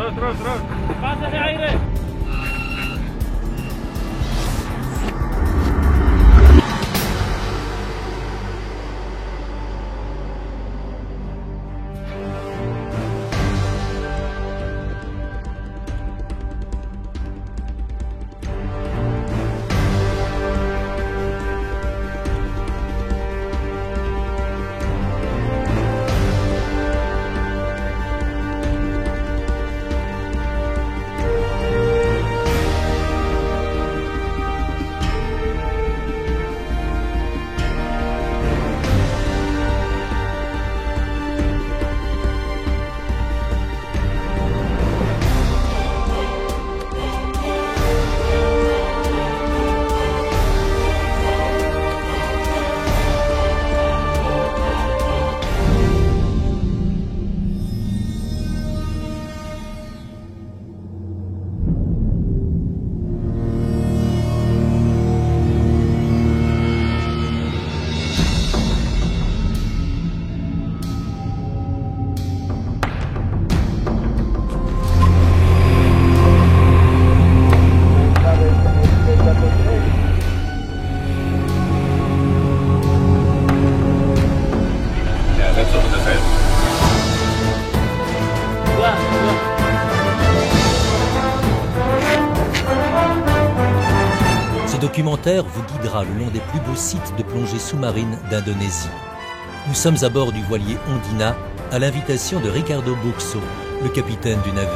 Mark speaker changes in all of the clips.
Speaker 1: Pásale aire.
Speaker 2: Ce documentaire vous guidera le long des plus beaux sites de plongée sous-marine d'Indonésie. Nous sommes à bord du voilier Ondina, à l'invitation de Ricardo Buxo, le capitaine du navire.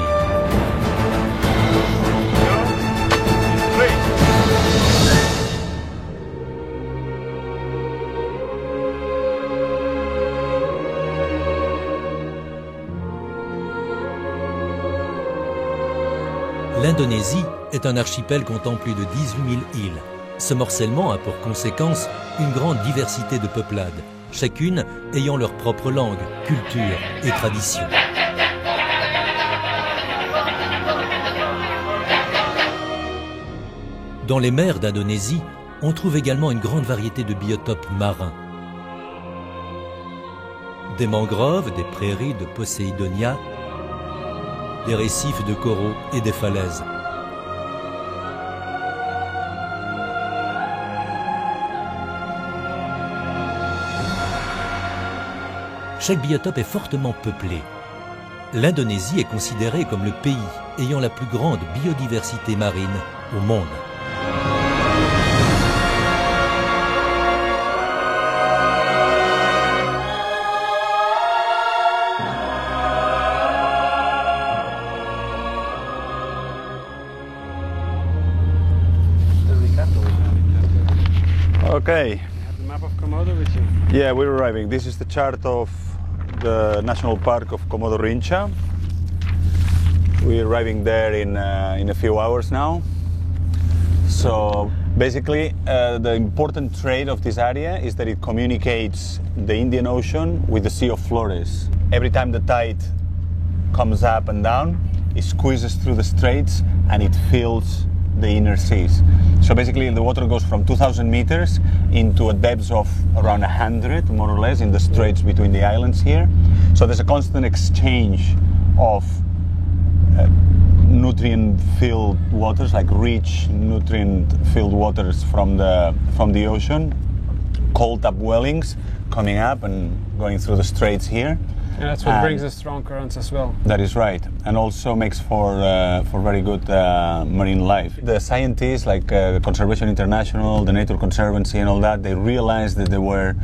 Speaker 2: L'Indonésie est un archipel comptant plus de 18 000 îles. Ce morcellement a pour conséquence une grande diversité de peuplades, chacune ayant leur propre langue, culture et tradition. Dans les mers d'Indonésie, on trouve également une grande variété de biotopes marins. Des mangroves, des prairies de Poséidonia, des récifs de coraux et des falaises. Chaque biotope est fortement peuplé. L'Indonésie est considérée comme le pays ayant la plus grande biodiversité marine au monde.
Speaker 3: Okay.
Speaker 4: You have the map of Komodo with you?
Speaker 3: Yeah, we're arriving. This is the chart of the National Park of Komodo Rinca. We're arriving there in a few hours now. So basically, the important trait of this area is that it communicates the Indian Ocean with the Sea of Flores. Every time the tide comes up and down, it squeezes through the straits and it fills the inner seas. So basically the water goes from 2,000 meters into a depth of around 100, more or less, in the straits between the islands here. So there's a constant exchange of nutrient-filled waters, like rich nutrient-filled waters from the ocean, cold upwellings coming up and going through the straits here.
Speaker 4: And that's what brings the strong currents as well.
Speaker 3: That is right, and also makes for very good marine life. The scientists, like Conservation International, the Nature Conservancy and all that, they realized that there were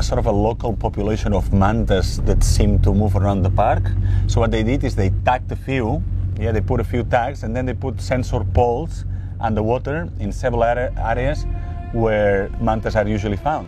Speaker 3: sort of a local population of mantas that seemed to move around the park. So what they did is they tagged a few, they put a few tags, and then they put sensor poles underwater in several areas where mantas are usually found.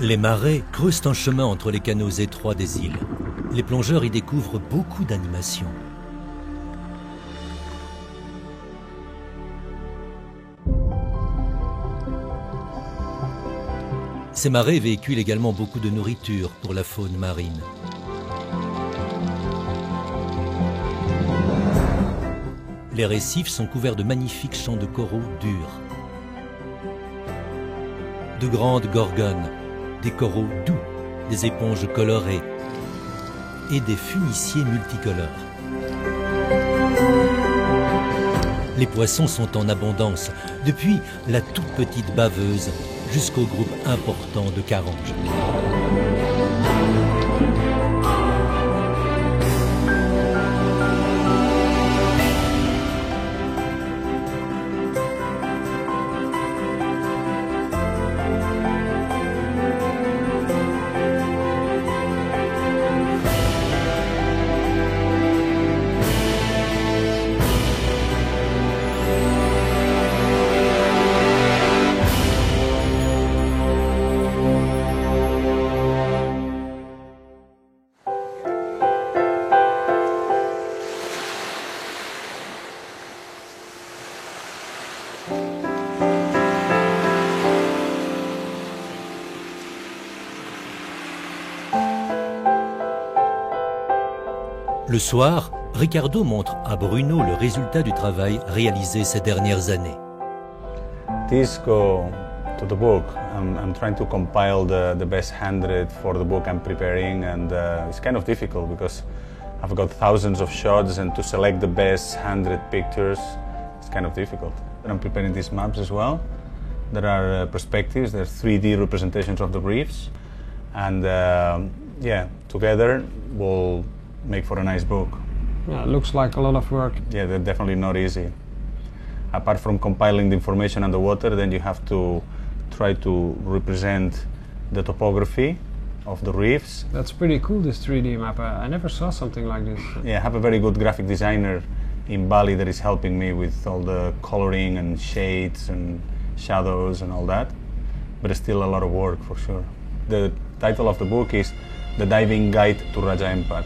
Speaker 2: Les marées creusent un chemin entre les canaux étroits des îles. Les plongeurs y découvrent beaucoup d'animations. Ces marais véhiculent également beaucoup de nourriture pour la faune marine. Les récifs sont couverts de magnifiques champs de coraux durs, de grandes gorgones, des coraux doux, des éponges colorées et des funiciers multicolores. Les poissons sont en abondance, depuis la toute petite baveuse jusqu'au groupe important de caranges. Le soir, Ricardo montre à Bruno le résultat du travail réalisé ces dernières années.
Speaker 3: These go to the book. I'm trying to compile the best 100 for the book I'm preparing, and it's kind of difficult because I've got thousands of shots, and to select the best 100 pictures, it's kind of difficult. I'm preparing these maps as well. There are perspectives, there are 3D representations of the reefs, and yeah, together we'll make for a nice book.
Speaker 4: Yeah, it looks like a lot of work.
Speaker 3: Yeah, they're definitely not easy. Apart from compiling the information underwater, then you have to try to represent the topography of the reefs.
Speaker 4: That's pretty cool, this 3D map. I never saw something like this.
Speaker 3: Yeah, I have a very good graphic designer in Bali that is helping me with all the coloring and shades and shadows and all that. But it's still a lot of work for sure. The title of the book is The Diving Guide to Raja Ampat.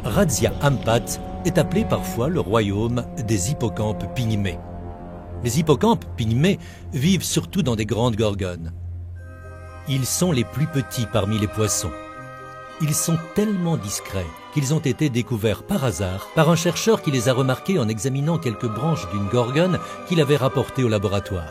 Speaker 2: Raja Ampat est appelé parfois le royaume des hippocampes pygmées. Les hippocampes pygmées vivent surtout dans des grandes gorgones. Ils sont les plus petits parmi les poissons. Ils sont tellement discrets qu'ils ont été découverts par hasard par un chercheur qui les a remarqués en examinant quelques branches d'une gorgone qu'il avait rapportées au laboratoire.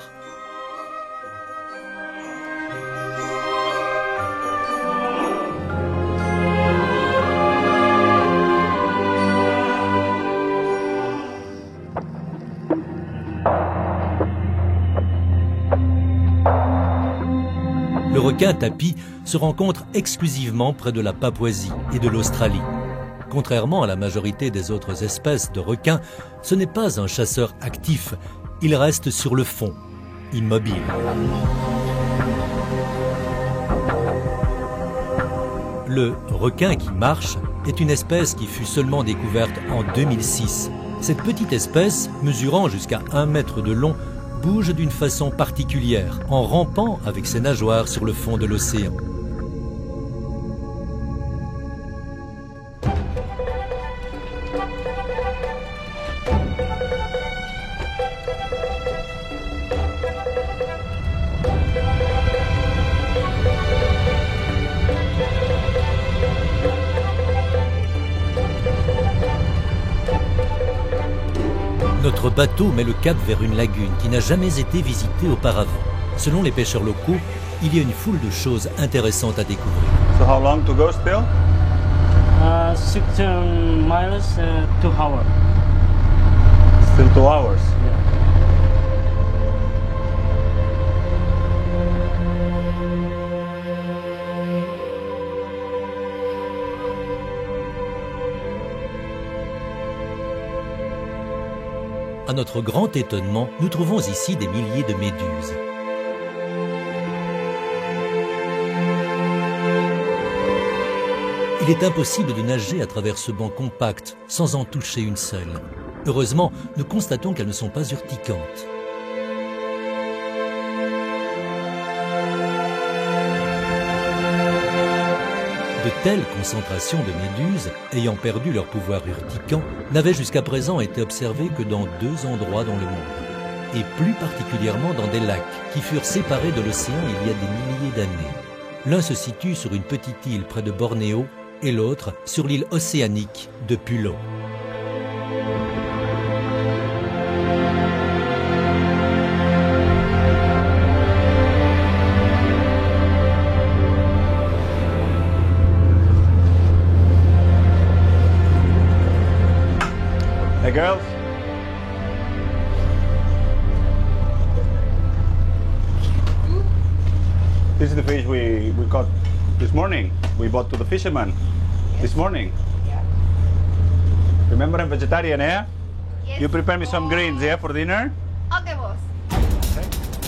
Speaker 2: Le requin tapi se rencontre exclusivement près de la Papouasie et de l'Australie. Contrairement à la majorité des autres espèces de requins, ce n'est pas un chasseur actif, il reste sur le fond, immobile. Le requin qui marche est une espèce qui fut seulement découverte en 2006. Cette petite espèce, mesurant jusqu'à 1 mètre de long, bouge d'une façon particulière, en rampant avec ses nageoires sur le fond de l'océan. Notre bateau met le cap vers une lagune qui n'a jamais été visitée auparavant. Selon les pêcheurs locaux, il y a une foule de choses intéressantes à découvrir.
Speaker 3: So how long to go still?
Speaker 1: 6 miles, 2 hours.
Speaker 3: Still 2 hours.
Speaker 1: Yeah.
Speaker 2: À notre grand étonnement, nous trouvons ici des milliers de méduses. Il Il est impossible de nager à travers ce banc compact sans en toucher une seule. Heureusement, nous constatons qu'elles ne sont pas urticantes. De telles concentrations de méduses, ayant perdu leur pouvoir urticant, n'avaient jusqu'à présent été observées que dans 2 endroits dans le monde, et plus particulièrement dans des lacs qui furent séparés de l'océan il y a des milliers d'années. L'un se situe sur une petite île près de Bornéo et l'autre sur l'île océanique de Pulo.
Speaker 3: Hey girls. This is the fish we caught this morning. We bought to the fisherman this morning.
Speaker 5: Yeah.
Speaker 3: Remember, I'm vegetarian, eh?
Speaker 5: Yes.
Speaker 3: You prepare me some greens, yeah, for dinner?
Speaker 5: Okay, boss.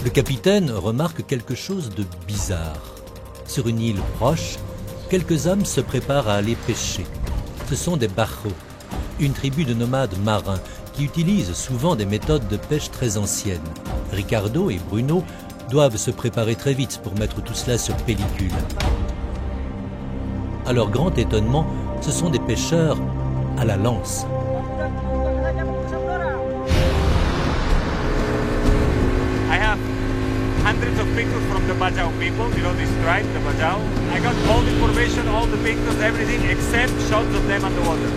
Speaker 2: Le capitaine remarque quelque chose de bizarre. Sur une île proche, quelques hommes se préparent à aller pêcher. Ce sont des bajos, une tribu de nomades marins qui utilisent souvent des méthodes de pêche très anciennes. Ricardo et Bruno doivent se préparer très vite pour mettre tout cela sur pellicule. À leur grand étonnement, ce sont des pêcheurs à la lance.
Speaker 3: I have hundreds of pictures from the Bajau people, you know this tribe, the Bajau. I got all the information, all the pictures, everything except shots of them underwater.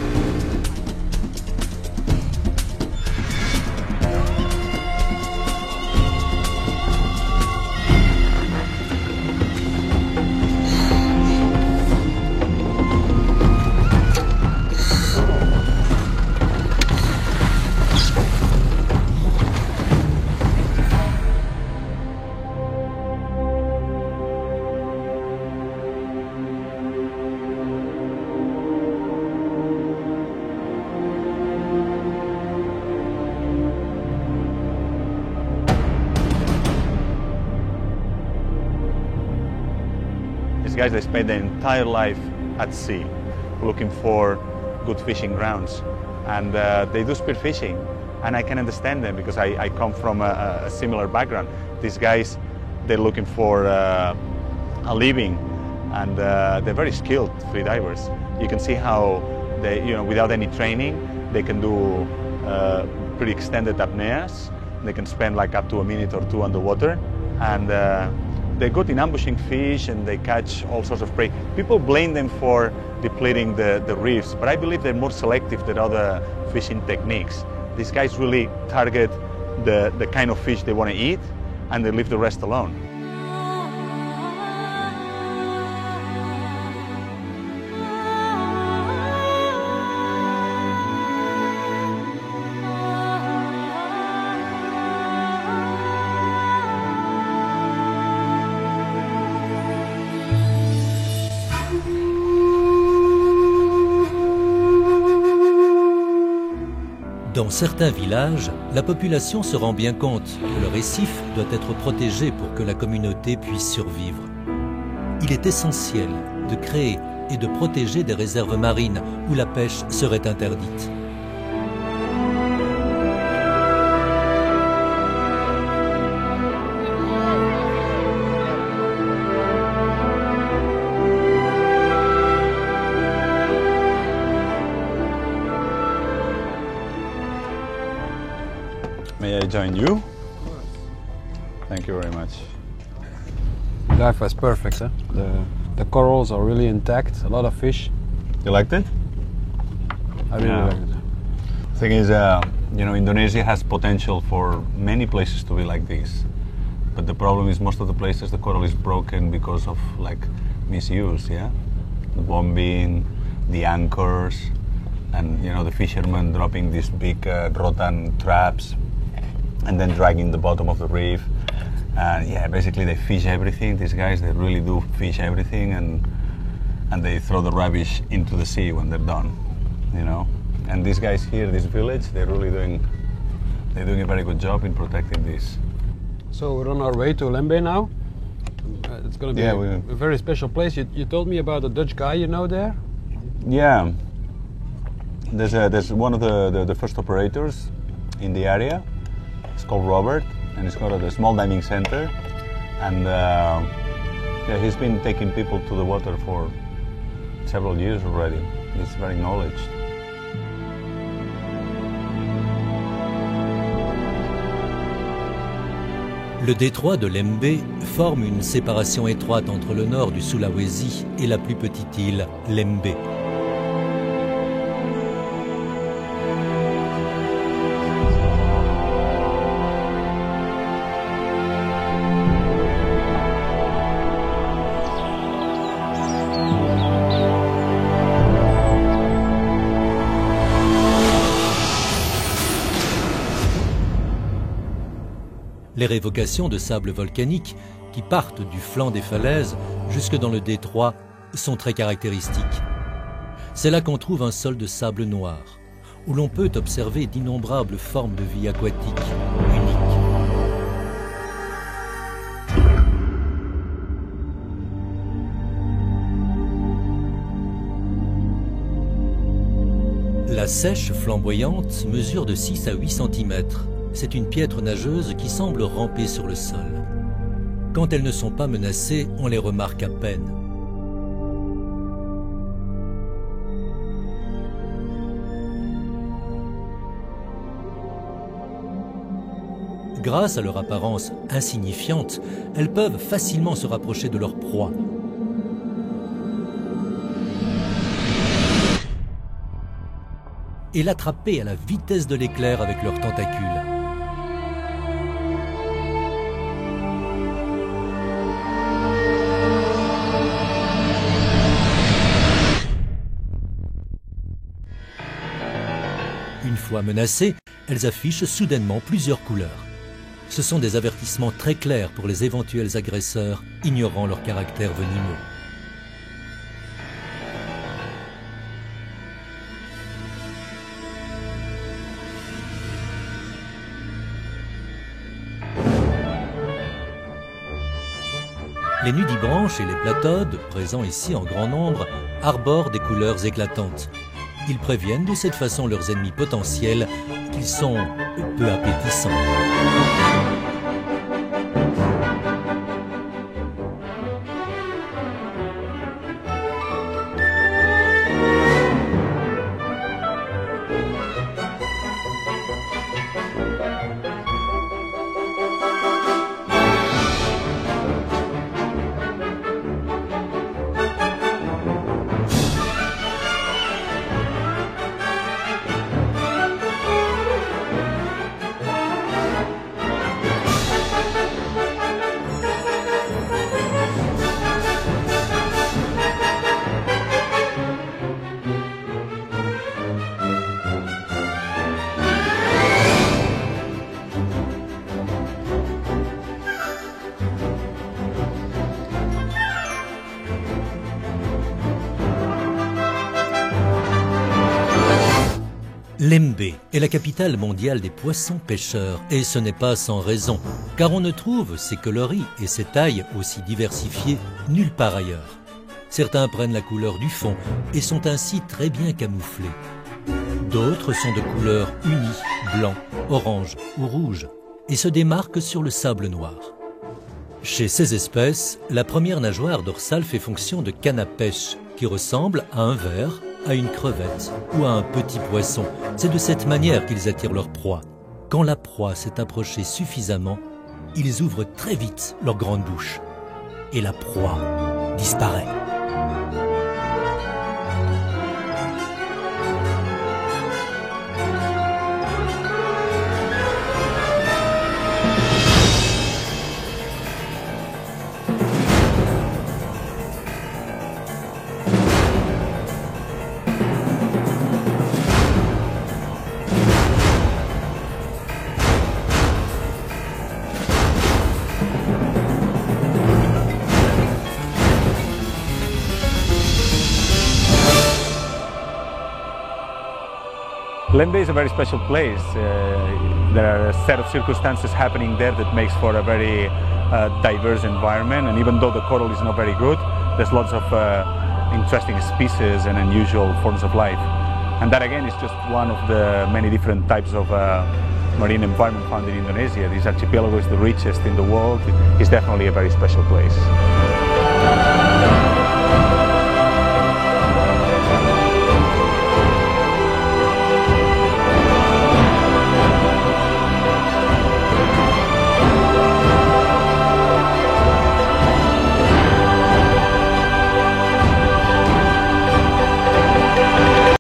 Speaker 3: These guys, they spend their entire life at sea looking for good fishing grounds, and they do spear fishing, and I can understand them because I come from a similar background. These guys, they're looking for a living, and they're very skilled free divers. You can see how they, without any training, they can do pretty extended apneas. They can spend like up to a minute or 2 underwater, and they're good in ambushing fish, and they catch all sorts of prey. People blame them for depleting the reefs, but I believe they're more selective than other fishing techniques. These guys really target the kind of fish they want to eat, and they leave the rest alone.
Speaker 2: Dans certains villages, la population se rend bien compte que le récif doit être protégé pour que la communauté puisse survivre. Il est essentiel de créer et de protéger des réserves marines où la pêche serait interdite.
Speaker 3: May I join you? Thank you very much.
Speaker 4: Life was perfect, huh? The corals are really intact, a lot of fish.
Speaker 3: You liked it?
Speaker 4: I really
Speaker 3: Yeah.
Speaker 4: like it.
Speaker 3: The thing is, Indonesia has potential for many places to be like this. But the problem is most of the places the coral is broken because of misuse, yeah? The bombing, the anchors, and the fishermen dropping these big rotan traps and then dragging the bottom of the reef. Basically they fish everything. These guys, they really do fish everything, and they throw the rubbish into the sea when they're done, And these guys here, this village, they're doing a very good job in protecting this.
Speaker 4: So we're on our way to Lembe now. It's going to be
Speaker 3: Yeah,
Speaker 4: a very special place. You told me about a Dutch guy you know there.
Speaker 3: Yeah, there's one of the first operators in the area. It's called Robert, and he's got a small diving center, and yeah, he's been taking people to the water for several years already. He's very knowledgeable.
Speaker 2: Le détroit de Lembe forme une séparation étroite entre le nord du Sulawesi et la plus petite île, Lembe. Les révocations de sable volcanique qui partent du flanc des falaises jusque dans le détroit sont très caractéristiques. C'est là qu'on trouve un sol de sable noir, où l'on peut observer d'innombrables formes de vie aquatique uniques. La sèche flamboyante mesure de 6 à 8 cm. C'est une piètre nageuse qui semble ramper sur le sol. Quand elles ne sont pas menacées, on les remarque à peine. Grâce à leur apparence insignifiante, elles peuvent facilement se rapprocher de leur proie. Et l'attraper à la vitesse de l'éclair avec leurs tentacules. Une fois menacées, elles affichent soudainement plusieurs couleurs. Ce sont des avertissements très clairs pour les éventuels agresseurs ignorant leur caractère venimeux. Les nudibranches et les platodes, présents ici en grand nombre, arborent des couleurs éclatantes. Ils préviennent de cette façon leurs ennemis potentiels qu'ils sont peu appétissants. Lembe est la capitale mondiale des poissons pêcheurs, et ce n'est pas sans raison, car on ne trouve ces coloris et ces tailles aussi diversifiées nulle part ailleurs. Certains prennent la couleur du fond et sont ainsi très bien camouflés. D'autres sont de couleur unie, blanc, orange ou rouge, et se démarquent sur le sable noir. Chez ces espèces, la première nageoire dorsale fait fonction de canne à pêche, qui ressemble à un ver, à une crevette ou à un petit poisson. C'est de cette manière qu'ils attirent leur proie. Quand la proie s'est approchée suffisamment, ils ouvrent très vite leur grande bouche. Et la proie disparaît.
Speaker 3: Lembe is a very special place. There are a set of circumstances happening there that makes for a very diverse environment, and even though the coral is not very good, there's lots of interesting species and unusual forms of life. And that again is just one of the many different types of marine environment found in Indonesia. This archipelago is the richest in the world. It's definitely a very special place.